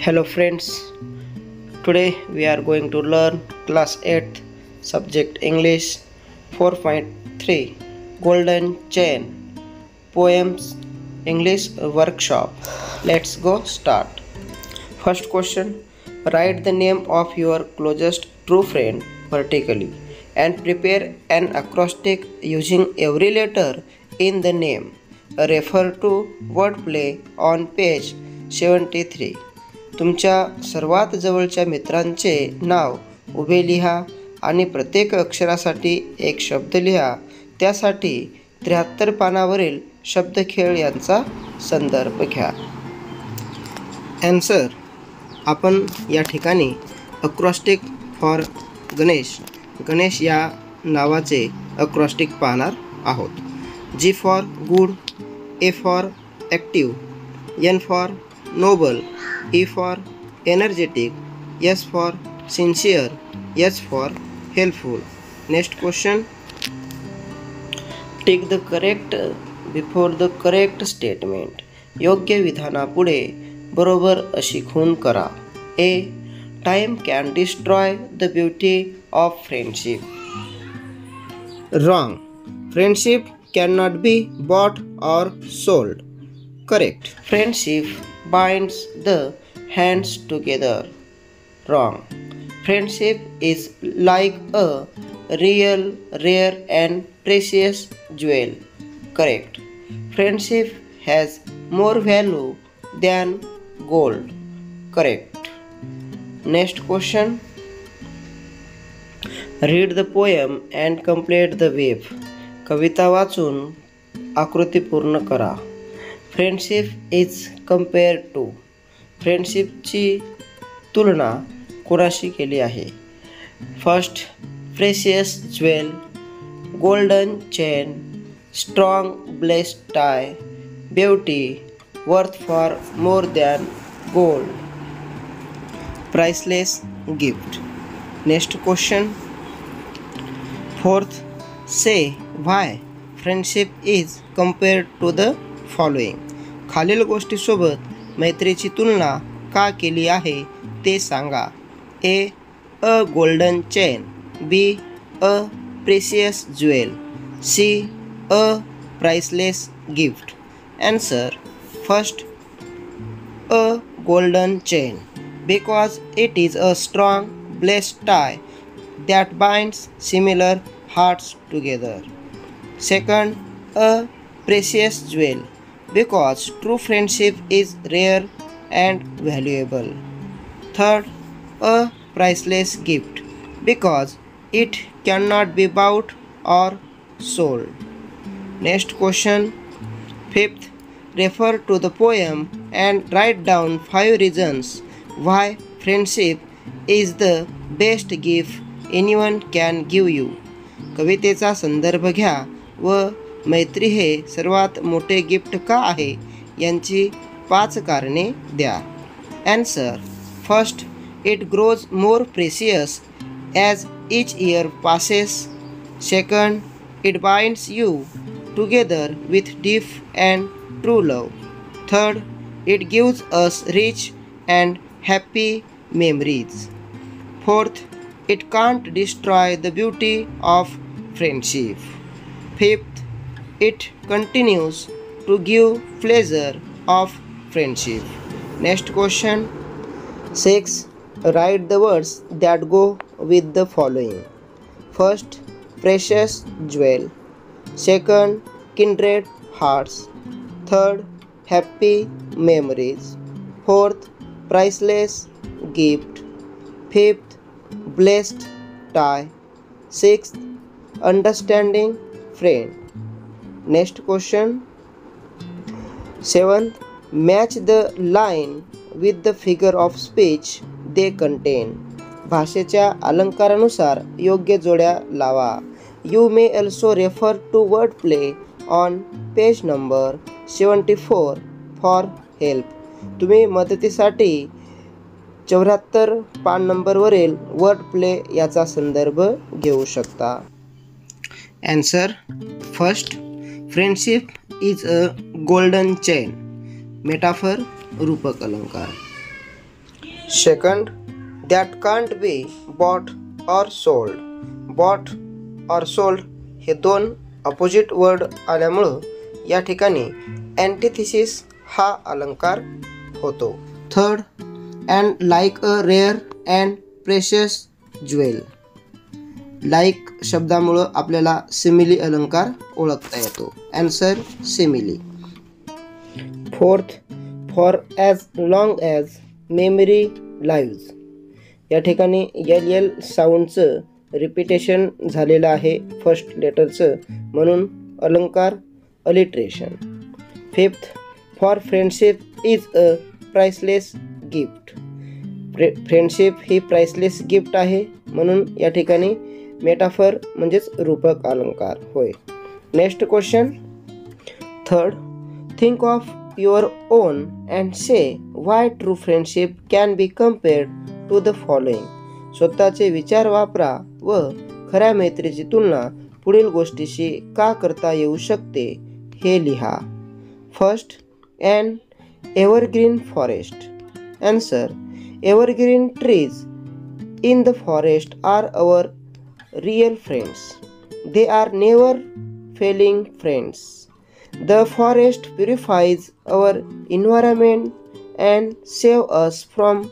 Hello friends, today we are going to learn class 8th subject English 4.3 Golden Chain Poems English workshop. Let's go start. First question, write the name of your closest true friend vertically and prepare an acrostic using every letter in the name. Refer to wordplay on page 73. तुमच्या सर्वात जवळच्या मित्रांचे नाव उभे लिहा आणि प्रत्येक अक्षरासाठी एक शब्द लिहा. त्यासाठी 73 पानावरील शब्दखेळ यांचा संदर्भ घ्या. ॲन्सर, आपण या ठिकाणी अक्रॉस्टिक फॉर गणेश या नावाचे अक्रॉस्टिक पाहणार आहोत. G for good, A for active, N for noble, E for energetic, S for sincere, H for helpful. Next question. Tick the correct before the correct statement. योग्य विधानापुढे बरोबर अशी खूण करा. A. Time can destroy the beauty of friendship. Wrong. Friendship cannot be bought or sold. Correct. Friendship binds the hands together. Wrong. Friendship is like a real, rare and precious jewel. Correct. Friendship has more value than gold. Correct. Next question. Read the poem and complete the web. कविता वाचून आकृती पूर्ण करा. Friendship is compare to. फ्रेंडशिपची तुलना कोणाशी केली आहे? First, precious jewel, golden chain, strong blessed tie, beauty, worth for more than gold, priceless gift. Next question. Fourth, say why friendship is compared to the following. खालील गोष्टीसोबत मैत्रीची तुलना का केली आहे ते सांगा. A. A golden chain, B. A precious jewel, C. A priceless gift. Answer. First, a golden chain, because it is a strong blessed tie that binds similar hearts together. Second, a precious jewel, because true friendship is rare and valuable. Third, a priceless gift, because it cannot be bought or sold. Next question. Fifth, refer to the poem and write down 5 reasons why friendship is the best gift anyone can give you. कवितेचा संदर्भ घ्या व मैत्री हे सर्वात मोठे gift का आहे यांची 5 कारणे द्या. Answer. First, it grows more precious as each year passes. Second, it binds you together with deep and true love. Third, it gives us rich and happy memories. Fourth, it can't destroy the beauty of friendship. Fifth, it continues to give pleasure of friendship. Next question. 6. Write the words that go with the following. First, precious jewel. Second, kindred hearts. Third, happy memories. Fourth, priceless gift. Fifth, blessed tie. Sixth, understanding friend. Next question. 7th, match the line with the figure of speech they contain. भाषेच्या अलंकारानुसार योग्य जोड्या लावा. You may also refer to wordplay on page number 74 for help. तुम्ही मदतीसाठी 74 पान नंबरवरील wordplay याचा संदर्भ घेऊ शकता. Answer. First, friendship is a golden chain. Metaphor रूपक अलंकार. Second, that can't be bought or sold. Bought or sold हे दोन अपोजिट वर्ड आल्यामुळं या ठिकाणी अँटिथिसिस हा अलंकार होतो. Third, and like a rare and precious jewel. Like शब्दामुळं आपल्याला सिमिली अलंकार ओळखता येतो. Answer simile. Fourth, for as long as memory lives. या ठिकाणी एल साऊंडचं रिपिटेशन झालेलं आहे फर्स्ट लेटरचं, म्हणून अलंकार alliteration. Fifth, for friendship is a priceless gift. Friendship ही प्राइसलेस गिफ्ट आहे, म्हणून या ठिकाणी मेटाफर म्हणजेच रूपक अलंकार होय. Next question. Third, think of your own and say why true friendship can be compared to the following. स्वतःचे विचार वापरा व खऱ्या मैत्रीची तुलना पुढील गोष्टीशी का करता येऊ शकते हे लिहा. First, and evergreen forest. Answer, evergreen trees in the forest are our real friends. They are never failing friends. The forest purifies our environment and save us from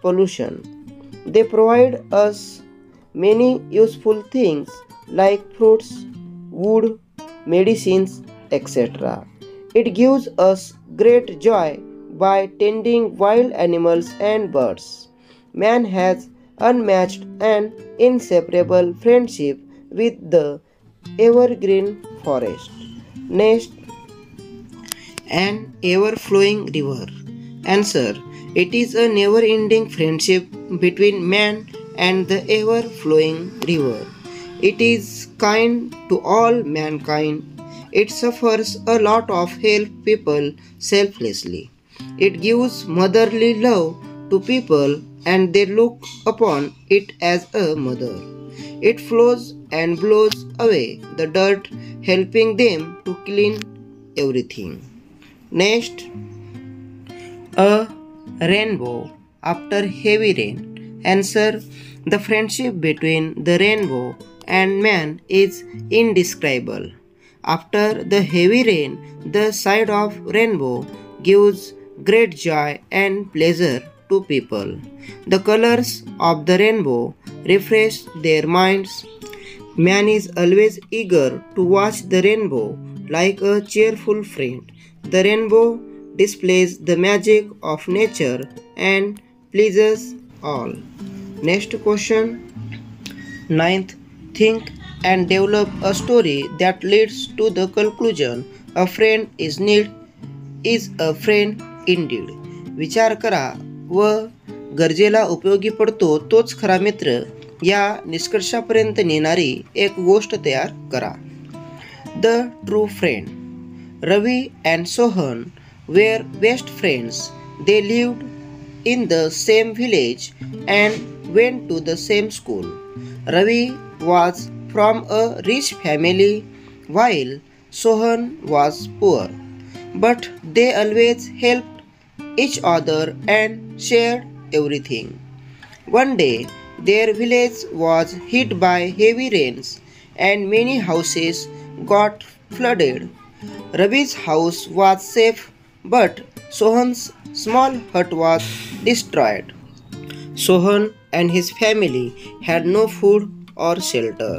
pollution. They provide us many useful things like fruits, wood, medicines, etc. It gives us great joy by tending wild animals and birds. Man has unmatched and inseparable friendship with the evergreen forest. Next, an ever-flowing river. Answer, it is a never-ending friendship between man and the ever-flowing river. It is kind to all mankind. It suffers a lot of help people selflessly. It gives motherly love to people and they look upon it as a mother. It flows and blows away the dirt, helping them to clean everything. Next, a rainbow after heavy rain. Answer, the friendship between the rainbow and man is indescribable. After the heavy rain, the sight of rainbow gives great joy and pleasure to people. The colors of the rainbow refresh their minds. Man is always eager to watch the rainbow like a cheerful friend. The rainbow displays the magic of nature and pleases all. Next question. Ninth, think and develop a story that leads to the conclusion a friend is a friend indeed. विचार करा व गरजेला उपयोगी पडतो तोच खरा मित्र या निष्कर्षापर्यंत नेणारी एक गोष्ट तयार करा. The true friend. Ravi and Sohan were best friends. They lived in the same village and went to the same school. Ravi was from a rich family while Sohan was poor, but they always helped each other and shared everything. One day, their village was hit by heavy rains and many houses got flooded. Ravi's house was safe, but Sohan's small hut was destroyed. Sohan and his family had no food or shelter.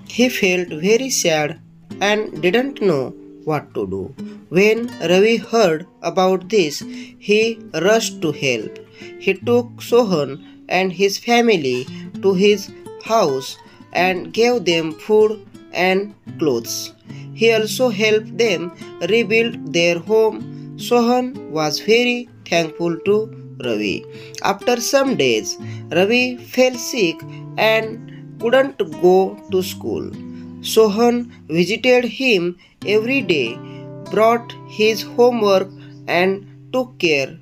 He felt very sad and didn't know what to do. When Ravi heard about this, he rushed to help. He took Sohan and his family to his house and gave them food and clothes. He also helped them rebuild their home. Sohan was very thankful to Ravi. After some days, Ravi fell sick and couldn't go to school. Sohan visited him every day, brought his homework and took care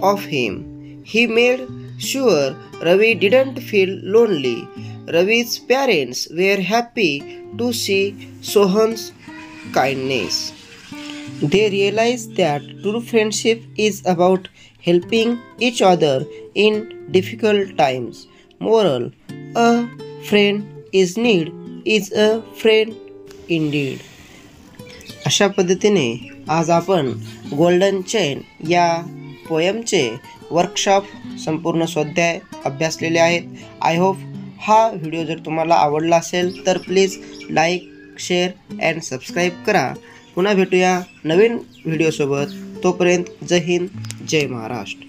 of him. He made sure Ravi didn't feel lonely. Ravi's parents were happy to see Sohan's kindness. They realize that true friendship is about helping each other in difficult times. Moral: a friend is need is a friend indeed. अशा पद्धतीने आज आपण golden chain या पोयमचे workshop संपूर्ण स्वाध्याय अभ्यासलेले आहेत. I hope हा video जर तुम्हाला आवडला असेल तर please like, share and subscribe करा. पुन्हा भेटूया नवीन व्हिडिओसोबत. तोपर्यंत जय हिंद, जय महाराष्ट्र.